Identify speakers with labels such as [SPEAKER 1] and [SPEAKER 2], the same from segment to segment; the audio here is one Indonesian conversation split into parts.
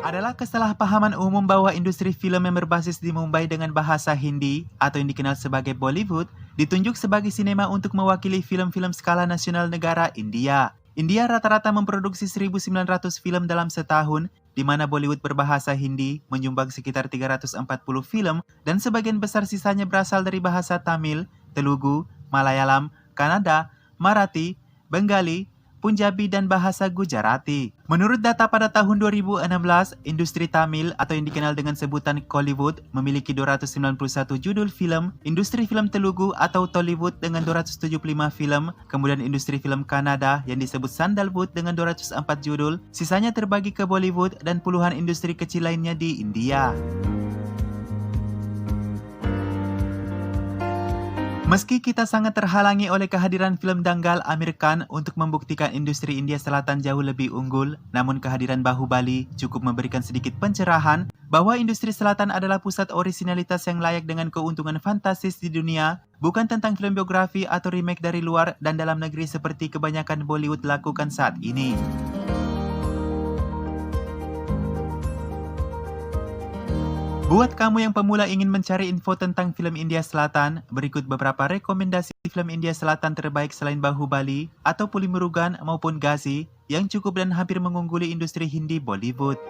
[SPEAKER 1] Adalah kesalahpahaman umum bahwa industri film yang berbasis di Mumbai dengan bahasa Hindi atau yang dikenal sebagai Bollywood ditunjuk sebagai sinema untuk mewakili film-film skala nasional negara India. India rata-rata memproduksi 1.900 film dalam setahun, di mana Bollywood berbahasa Hindi menyumbang sekitar 340 film dan sebagian besar sisanya berasal dari bahasa Tamil, Telugu, Malayalam, Kannada, Marathi, Bengali, Punjabi, dan bahasa Gujarati. Menurut data pada tahun 2016, industri Tamil atau yang dikenal dengan sebutan Kollywood memiliki 291 judul film, industri film Telugu atau Tollywood dengan 275 film, kemudian industri film Kannada yang disebut Sandalwood dengan 204 judul, sisanya terbagi ke Bollywood dan puluhan industri kecil lainnya di India. Meski kita sangat terhalangi oleh kehadiran film danggal Amir Khan untuk membuktikan industri India Selatan jauh lebih unggul, namun kehadiran Bahubali cukup memberikan sedikit pencerahan bahwa industri selatan adalah pusat orisinalitas yang layak dengan keuntungan fantastis di dunia, bukan tentang film biografi atau remake dari luar dan dalam negeri seperti kebanyakan Bollywood lakukan saat ini. Buat kamu yang pemula ingin mencari info tentang film India Selatan, berikut beberapa rekomendasi film India Selatan terbaik selain Bahubali atau Puli Murugan maupun Ghazi yang cukup dan hampir mengungguli industri Hindi Bollywood.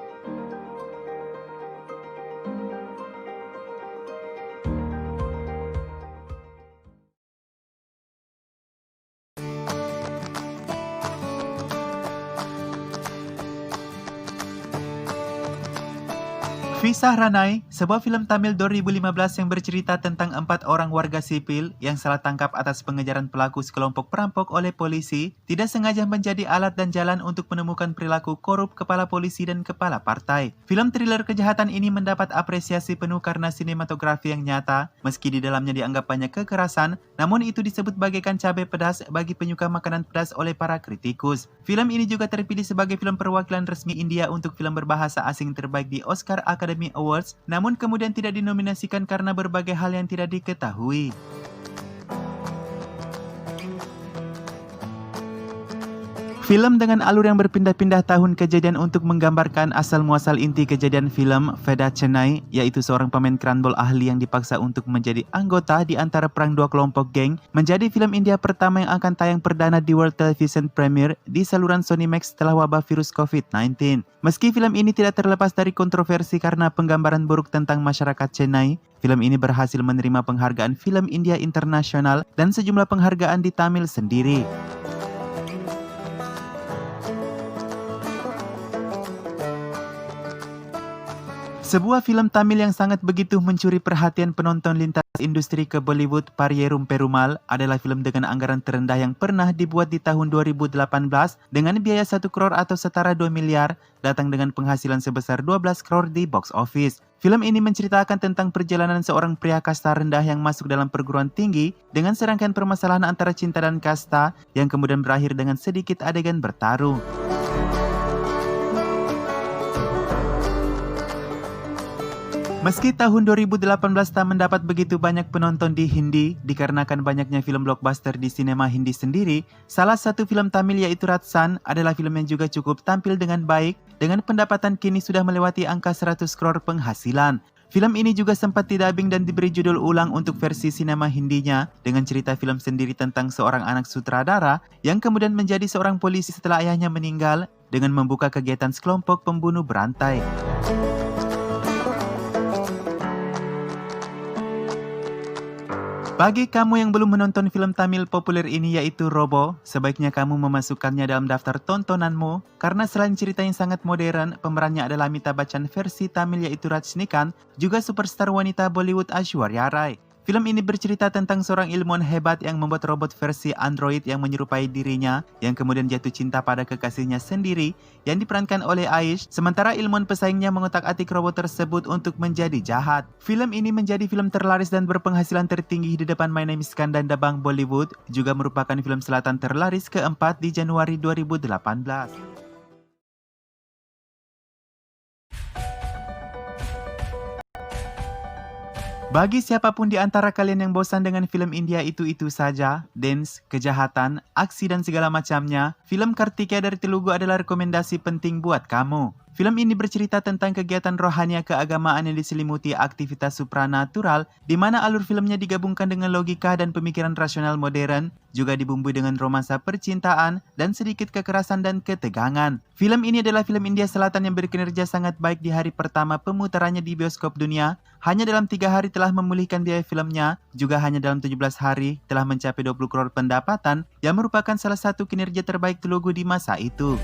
[SPEAKER 1] Kisah Ranai, sebuah film Tamil 2015 yang bercerita tentang 4 orang warga sipil yang salah tangkap atas pengejaran pelaku sekelompok perampok oleh polisi, tidak sengaja menjadi alat dan jalan untuk menemukan perilaku korup kepala polisi dan kepala partai. Film thriller kejahatan ini mendapat apresiasi penuh karena sinematografi yang nyata, meski di dalamnya dianggap banyak kekerasan, namun itu disebut bagaikan cabai pedas bagi penyuka makanan pedas oleh para kritikus. Film ini juga terpilih sebagai film perwakilan resmi India untuk film berbahasa asing terbaik di Oscar Academy Awards, namun kemudian tidak dinominasikan karena berbagai hal yang tidak diketahui. Film dengan alur yang berpindah-pindah tahun kejadian untuk menggambarkan asal-muasal inti kejadian film Veda Chennai, yaitu seorang pemain kranbol ahli yang dipaksa untuk menjadi anggota di antara perang dua kelompok geng, menjadi film India pertama yang akan tayang perdana di World Television Premiere di saluran Sony Max setelah wabah virus COVID-19. Meski film ini tidak terlepas dari kontroversi karena penggambaran buruk tentang masyarakat Chennai, film ini berhasil menerima penghargaan film India internasional dan sejumlah penghargaan di Tamil sendiri. Sebuah film Tamil yang sangat begitu mencuri perhatian penonton lintas industri ke Bollywood, Pariyerum Perumal, adalah film dengan anggaran terendah yang pernah dibuat di tahun 2018 dengan biaya 1 crore atau setara 2 miliar, datang dengan penghasilan sebesar 12 crore di box office. Film ini menceritakan tentang perjalanan seorang pria kasta rendah yang masuk dalam perguruan tinggi dengan serangkaian permasalahan antara cinta dan kasta yang kemudian berakhir dengan sedikit adegan bertarung. Meski tahun 2018 tak mendapat begitu banyak penonton di Hindi dikarenakan banyaknya film blockbuster di sinema Hindi sendiri, salah satu film Tamil yaitu Ratsan adalah film yang juga cukup tampil dengan baik dengan pendapatan kini sudah melewati angka 100 crore penghasilan. Film ini juga sempat didubbing dan diberi judul ulang untuk versi sinema Hindinya dengan cerita film sendiri tentang seorang anak sutradara yang kemudian menjadi seorang polisi setelah ayahnya meninggal dengan membuka kegiatan sekelompok pembunuh berantai. Bagi kamu yang belum menonton film Tamil populer ini yaitu Robo, sebaiknya kamu memasukkannya dalam daftar tontonanmu karena selain cerita yang sangat modern, pemerannya adalah Amitabh Bachchan versi Tamil yaitu Rajinikanth, juga superstar wanita Bollywood Aishwarya Rai. Film ini bercerita tentang seorang ilmuwan hebat yang membuat robot versi android yang menyerupai dirinya, yang kemudian jatuh cinta pada kekasihnya sendiri yang diperankan oleh Aish, sementara ilmuwan pesaingnya mengotak-atik robot tersebut untuk menjadi jahat. Film ini menjadi film terlaris dan berpenghasilan tertinggi di depan My Name is Khan dan Dabang Bollywood, juga merupakan film selatan terlaris keempat di Januari 2018. Bagi siapapun di antara kalian yang bosan dengan film India itu-itu saja, dance, kejahatan, aksi dan segala macamnya, film Kartikeya dari Telugu adalah rekomendasi penting buat kamu. Film ini bercerita tentang kegiatan rohania keagamaan yang diselimuti aktivitas supranatural, di mana alur filmnya digabungkan dengan logika dan pemikiran rasional modern, juga dibumbui dengan romansa percintaan dan sedikit kekerasan dan ketegangan. Film ini adalah film India Selatan yang berkinerja sangat baik di hari pertama pemutarannya di bioskop dunia. Hanya dalam 3 hari telah memulihkan biaya filmnya, juga hanya dalam 17 hari telah mencapai 20 crore pendapatan, yang merupakan salah satu kinerja terbaik Telugu di masa itu.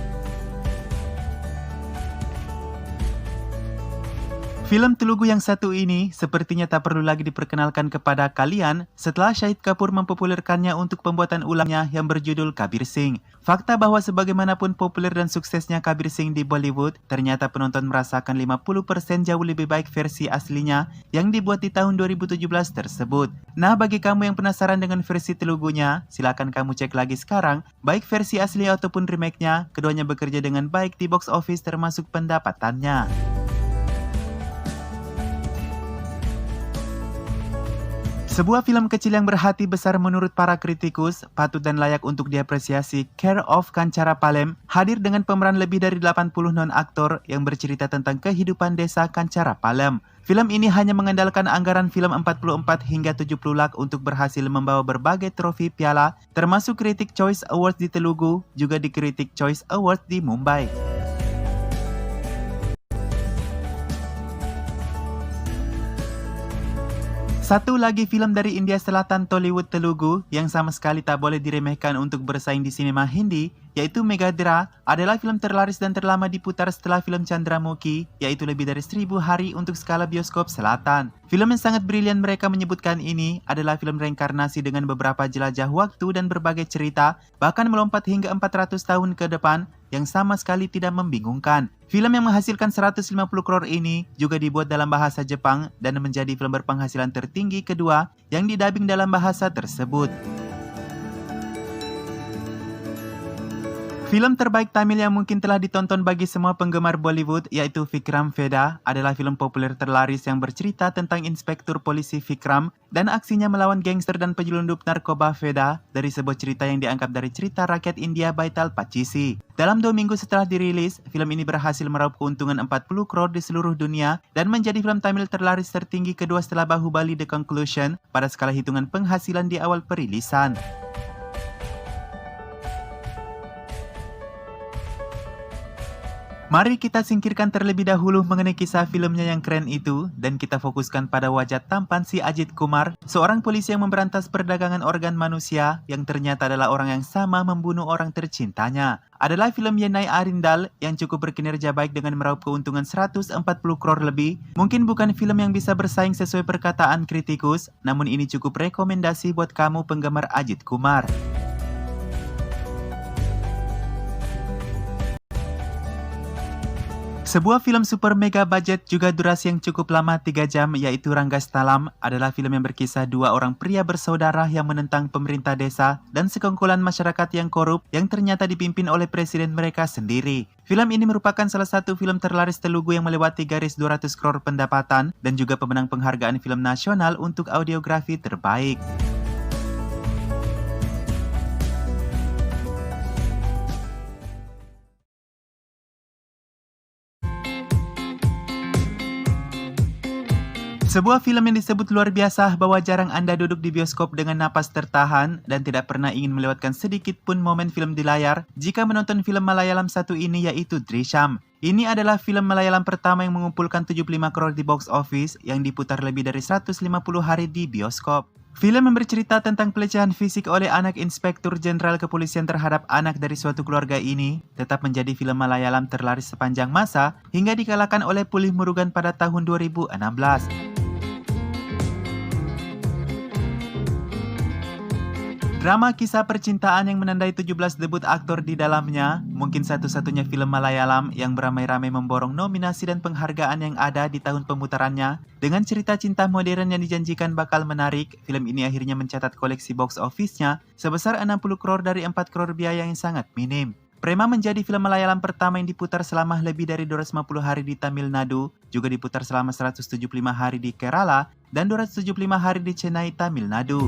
[SPEAKER 1] Film Telugu yang satu ini sepertinya tak perlu lagi diperkenalkan kepada kalian setelah Shahid Kapoor mempopulerkannya untuk pembuatan ulangnya yang berjudul Kabir Singh. Fakta bahwa sebagaimanapun populer dan suksesnya Kabir Singh di Bollywood, ternyata penonton merasakan 50% jauh lebih baik versi aslinya yang dibuat di tahun 2017 tersebut. Nah, bagi kamu yang penasaran dengan versi Telugunya, silakan kamu cek lagi sekarang, baik versi asli ataupun remake-nya, keduanya bekerja dengan baik di box office termasuk pendapatannya. Sebuah film kecil yang berhati besar menurut para kritikus, patut dan layak untuk diapresiasi. Care of Kanchara Palem hadir dengan pemeran lebih dari 80 non-aktor yang bercerita tentang kehidupan desa Kanchara Palem. Film ini hanya mengandalkan anggaran film 44 hingga 70 lakh untuk berhasil membawa berbagai trofi piala, termasuk Critic Choice Awards di Telugu, juga di Critic Choice Awards di Mumbai. Satu lagi film dari India Selatan Tollywood Telugu yang sama sekali tak boleh diremehkan untuk bersaing di sinema Hindi, yaitu Megadra, adalah film terlaris dan terlama diputar setelah film Chandramukhi, yaitu lebih dari 1000 hari untuk skala bioskop selatan. Film yang sangat brilian mereka menyebutkan ini adalah film reinkarnasi dengan beberapa jelajah waktu dan berbagai cerita, bahkan melompat hingga 400 tahun ke depan, yang sama sekali tidak membingungkan. Film yang menghasilkan 150 crore ini juga dibuat dalam bahasa Jepang dan menjadi film berpenghasilan tertinggi kedua yang didabing dalam bahasa tersebut. Film terbaik Tamil yang mungkin telah ditonton bagi semua penggemar Bollywood yaitu Vikram Vedha adalah film populer terlaris yang bercerita tentang inspektur polisi Vikram dan aksinya melawan gangster dan penyelundup narkoba Vedha dari sebuah cerita yang diangkat dari cerita rakyat India Baital Pachisi. Dalam 2 minggu setelah dirilis, film ini berhasil meraup keuntungan 40 crore di seluruh dunia dan menjadi film Tamil terlaris tertinggi kedua setelah Bahubali The Conclusion pada skala hitungan penghasilan di awal perilisan. Mari kita singkirkan terlebih dahulu mengenai kisah filmnya yang keren itu dan kita fokuskan pada wajah tampan si Ajit Kumar, seorang polisi yang memberantas perdagangan organ manusia yang ternyata adalah orang yang sama membunuh orang tercintanya. Adalah film Yenai Arindal yang cukup berkinerja baik dengan meraup keuntungan 140 crore lebih. Mungkin bukan film yang bisa bersaing sesuai perkataan kritikus, namun ini cukup rekomendasi buat kamu penggemar Ajit Kumar. Sebuah film super mega budget juga durasi yang cukup lama 3 jam yaitu Ranggastalam adalah film yang berkisah 2 orang pria bersaudara yang menentang pemerintah desa dan sekongkolan masyarakat yang korup yang ternyata dipimpin oleh presiden mereka sendiri. Film ini merupakan salah satu film terlaris Telugu yang melewati garis 200 crore pendapatan dan juga pemenang penghargaan film nasional untuk audiografi terbaik. Sebuah film yang disebut luar biasa bahwa jarang Anda duduk di bioskop dengan napas tertahan dan tidak pernah ingin melewatkan sedikit pun momen film di layar jika menonton film Malayalam satu ini yaitu Drishyam. Ini adalah film Malayalam pertama yang mengumpulkan 75 crore di box office yang diputar lebih dari 150 hari di bioskop. Film yang bercerita tentang pelecehan fisik oleh anak inspektur jenderal kepolisian terhadap anak dari suatu keluarga ini tetap menjadi film Malayalam terlaris sepanjang masa hingga dikalahkan oleh Pulih Murugan pada tahun 2016. Drama kisah percintaan yang menandai 17 debut aktor di dalamnya, mungkin satu-satunya film Malayalam yang beramai-ramai memborong nominasi dan penghargaan yang ada di tahun pemutarannya. Dengan cerita cinta modern yang dijanjikan bakal menarik, film ini akhirnya mencatat koleksi box office-nya sebesar 60 crore dari 4 crore biaya yang sangat minim. Prema menjadi film Malayalam pertama yang diputar selama lebih dari 250 hari di Tamil Nadu, juga diputar selama 175 hari di Kerala, dan 275 hari di Chennai, Tamil Nadu.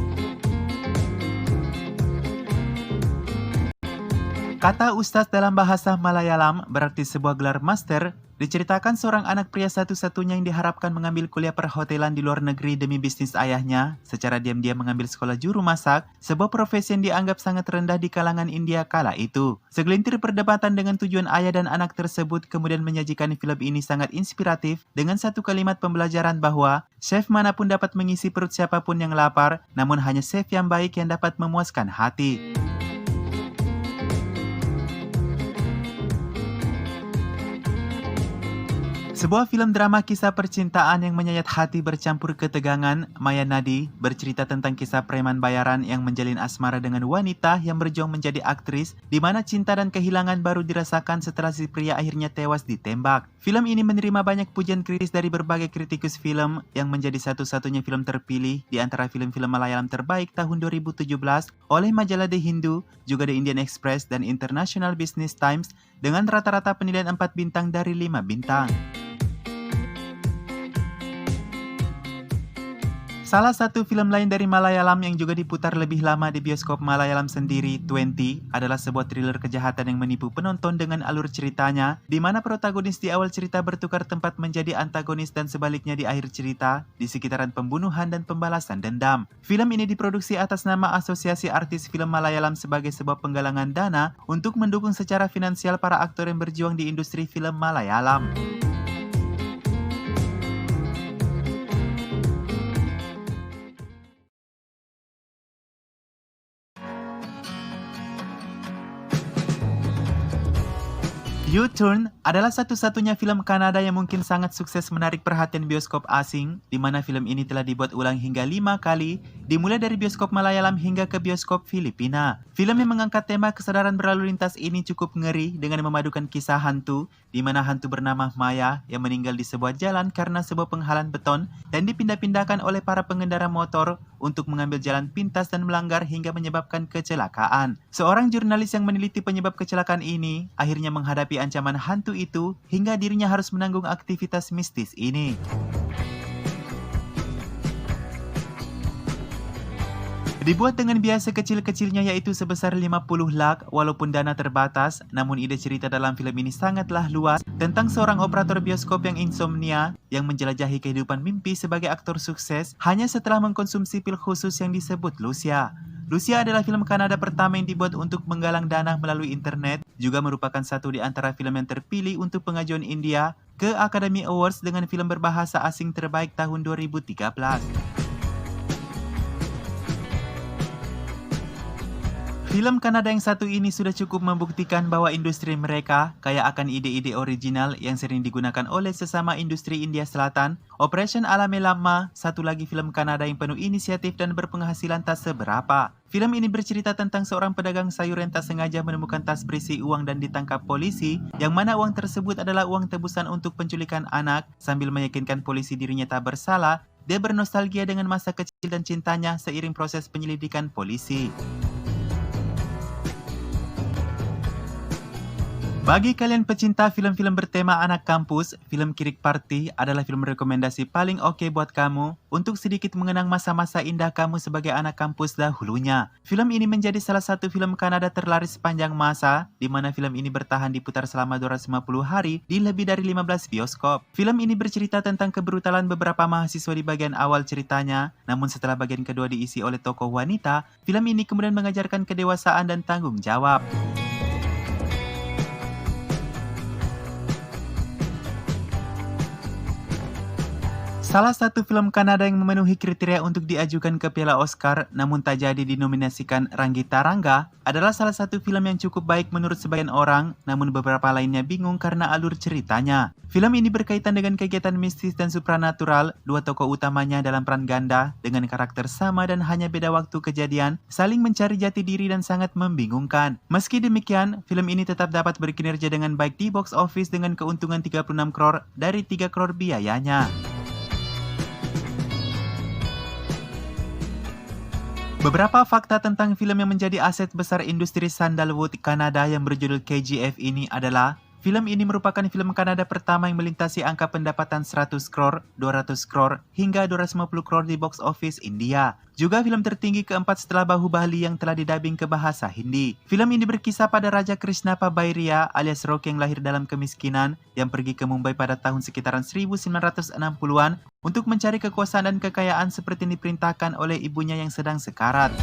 [SPEAKER 1] Kata Ustaz dalam bahasa Malayalam berarti sebuah gelar master Diceritakan seorang anak pria satu-satunya yang diharapkan mengambil kuliah perhotelan di luar negeri demi bisnis ayahnya, secara diam-diam mengambil sekolah juru masak, sebuah profesi yang dianggap sangat rendah di kalangan India kala itu. Segelintir perdebatan dengan tujuan ayah dan anak tersebut kemudian menyajikan film ini sangat inspiratif dengan satu kalimat pembelajaran bahwa chef manapun dapat mengisi perut siapapun yang lapar, namun hanya chef yang baik yang dapat memuaskan hati. Sebuah film drama kisah percintaan yang menyayat hati bercampur ketegangan, Mayanadi, bercerita tentang kisah preman bayaran yang menjalin asmara dengan wanita yang berjuang menjadi aktris, di mana cinta dan kehilangan baru dirasakan setelah si pria akhirnya tewas ditembak. Film ini menerima banyak pujian kritis dari berbagai kritikus film yang menjadi satu-satunya film terpilih di antara film-film Malayalam terbaik tahun 2017 oleh majalah The Hindu, juga The Indian Express dan International Business Times dengan rata-rata penilaian 4 bintang dari 5 bintang. Salah satu film lain dari Malayalam yang juga diputar lebih lama di bioskop Malayalam sendiri, 20, adalah sebuah thriller kejahatan yang menipu penonton dengan alur ceritanya, di mana protagonis di awal cerita bertukar tempat menjadi antagonis dan sebaliknya di akhir cerita, di sekitaran pembunuhan dan pembalasan dendam. Film ini diproduksi atas nama Asosiasi Artis Film Malayalam sebagai sebuah penggalangan dana untuk mendukung secara finansial para aktor yang berjuang di industri film Malayalam. U-Turn adalah satu-satunya film Kanada yang mungkin sangat sukses menarik perhatian bioskop asing, di mana film ini telah dibuat ulang hingga 5 kali, dimulai dari bioskop Malayalam hingga ke bioskop Filipina. Film yang mengangkat tema kesadaran berlalu lintas ini cukup ngeri dengan memadukan kisah hantu, di mana hantu bernama Maya yang meninggal di sebuah jalan karena sebuah penghalang beton dan dipindah-pindahkan oleh para pengendara motor untuk mengambil jalan pintas dan melanggar hingga menyebabkan kecelakaan. Seorang jurnalis yang meneliti penyebab kecelakaan ini akhirnya menghadapi ancaman hantu itu hingga dirinya harus menanggung aktivitas mistis ini. Dibuat dengan biaya sekecil-kecilnya yaitu sebesar 50 lakh walaupun dana terbatas, namun ide cerita dalam film ini sangatlah luas tentang seorang operator bioskop yang insomnia yang menjelajahi kehidupan mimpi sebagai aktor sukses hanya setelah mengkonsumsi pil khusus yang disebut Lucia. Lucia adalah film Kanada pertama yang dibuat untuk menggalang dana melalui internet, juga merupakan satu di antara film yang terpilih untuk pengajuan India ke Academy Awards dengan film berbahasa asing terbaik tahun 2013. Film Kanada yang satu ini sudah cukup membuktikan bahwa industri mereka kaya akan ide-ide original yang sering digunakan oleh sesama industri India Selatan. Operation Alame Lama, satu lagi film Kanada yang penuh inisiatif dan berpenghasilan tak seberapa. Film ini bercerita tentang seorang pedagang sayur yang tak sengaja menemukan tas berisi uang dan ditangkap polisi, yang mana uang tersebut adalah uang tebusan untuk penculikan anak. Sambil meyakinkan polisi dirinya tak bersalah, dia bernostalgia dengan masa kecil dan cintanya seiring proses penyelidikan polisi. Bagi kalian pecinta film-film bertema anak kampus, film Kirik Party adalah film rekomendasi paling oke buat kamu untuk sedikit mengenang masa-masa indah kamu sebagai anak kampus dahulunya. Film ini menjadi salah satu film Kanada terlaris sepanjang masa, di mana film ini bertahan diputar selama 250 hari di lebih dari 15 bioskop. Film ini bercerita tentang kebrutalan beberapa mahasiswa di bagian awal ceritanya, namun setelah bagian kedua diisi oleh tokoh wanita, film ini kemudian mengajarkan kedewasaan dan tanggung jawab. Salah satu film Kanada yang memenuhi kriteria untuk diajukan ke Piala Oscar namun tak jadi dinominasikan, Ranggita Rangga, adalah salah satu film yang cukup baik menurut sebagian orang, namun beberapa lainnya bingung karena alur ceritanya. Film ini berkaitan dengan kegiatan mistis dan supranatural, dua tokoh utamanya dalam peran ganda, dengan karakter sama dan hanya beda waktu kejadian, saling mencari jati diri dan sangat membingungkan. Meski demikian, film ini tetap dapat berkinerja dengan baik di box office dengan keuntungan 36 crore dari 3 crore biayanya. Beberapa fakta tentang film yang menjadi aset besar industri sandalwood Kanada yang berjudul KGF ini adalah, Film ini merupakan film Kanada pertama yang melintasi angka pendapatan 100 crore, 200 crore, hingga 250 crore di box office India. Juga film tertinggi keempat setelah Bahubali yang telah didubbing ke bahasa Hindi. Film ini berkisah pada Raja Krishnapa Bhairya alias Rock yang lahir dalam kemiskinan yang pergi ke Mumbai pada tahun sekitaran 1960-an untuk mencari kekuasaan dan kekayaan seperti yang diperintahkan oleh ibunya yang sedang sekarat.